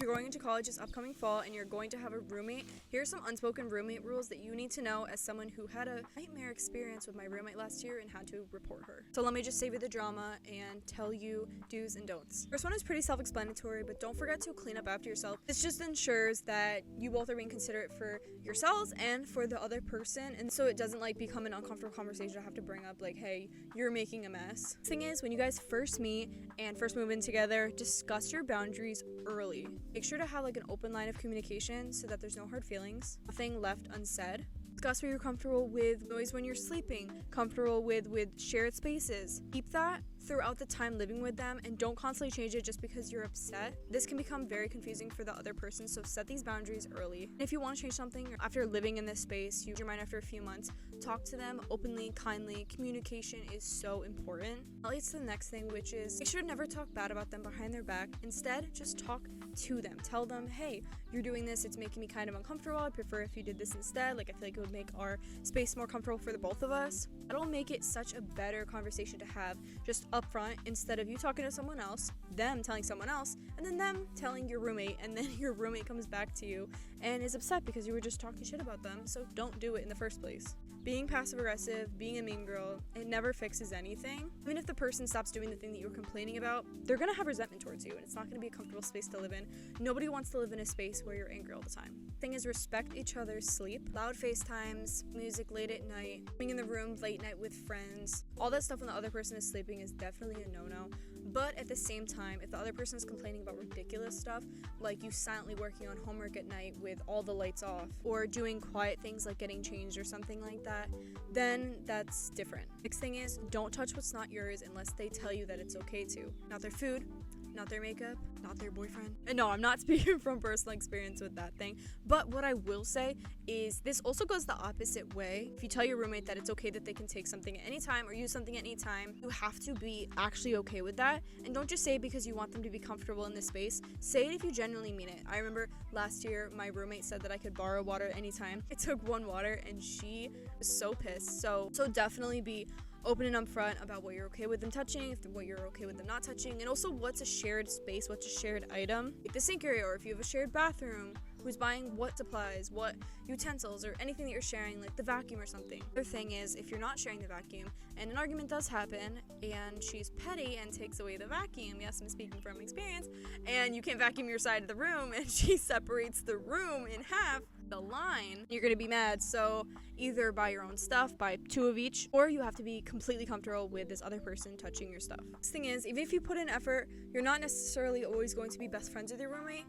you're going into college this upcoming fall and you're going to have a roommate, here are some unspoken roommate rules that you need to know as someone who had a nightmare experience with my roommate last year and had to report her. So let me just save you the drama and tell you do's and don'ts. First one is pretty self-explanatory, but don't forget to clean up after yourself. This just ensures that you both are being considerate for yourselves and for the other person, and so it doesn't like become an uncomfortable conversation to have to bring up like, hey, you're making a mess. Thing is, when you guys first meet and first move in together, discuss your boundaries early. Make sure to have like an open line of communication so that there's no hard feelings, nothing left unsaid. Discuss what you're comfortable with noise when you're sleeping, comfortable with shared spaces. Keep that throughout the time living with them and don't constantly change it just because you're upset. This can become very confusing for the other person, so set these boundaries early. And if you want to change something after living in this space, you change your mind after a few months, talk to them openly, kindly. Communication is so important. That leads to the next thing, which is make sure to never talk bad about them behind their back. Instead, just talk to them. Tell them, hey, you're doing this, it's making me kind of uncomfortable. I prefer if you did this instead. Like, I feel like it would make our space more comfortable for the both of us. That'll make it such a better conversation to have just up front, instead of you talking to someone else, them telling someone else, and then them telling your roommate, and then your roommate comes back to you and is upset because you were just talking shit about them. So don't do it in the first place. Being passive aggressive, being a mean girl, it never fixes anything. Even if the person stops doing the thing that you were complaining about, they're gonna have resentment towards you, and it's not gonna be a comfortable space to live in. Nobody wants to live in a space where you're angry all the time. Thing is, respect each other's sleep. Loud FaceTimes, music late at night, being in the room late night with friends, all that stuff when the other person is sleeping is definitely a no-no. But at the same time, if the other person is complaining about ridiculous stuff, like you silently working on homework at night with all the lights off, or doing quiet things like getting changed or something like that, then that's different. Next thing is, don't touch what's not yours unless they tell you that it's okay to. Not their food, not their makeup, not their boyfriend. And no, I'm not speaking from personal experience with that thing. But what I will say is this also goes the opposite way. If you tell your roommate that it's okay that they can take something at any time or use something at any time, you have to be actually okay with that. And don't just say it because you want them to be comfortable in this space. Say it if you genuinely mean it. I remember last year, my roommate said that I could borrow water anytime. I took one water and she was so pissed. So definitely be open and upfront about what you're okay with them touching, what you're okay with them not touching, and also what's a shared space, what's a shared item. Like the sink area, or if you have a shared bathroom, who's buying what supplies, what utensils, or anything that you're sharing, like the vacuum or something. The other thing is, if you're not sharing the vacuum, and an argument does happen, and she's petty and takes away the vacuum, yes, I'm speaking from experience, and you can't vacuum your side of the room, and she separates the room in half, the line, you're gonna be mad. So either buy your own stuff, buy 2 of each, or you have to be completely comfortable with this other person touching your stuff. Next thing is, even if you put in effort, you're not necessarily always going to be best friends with your roommate,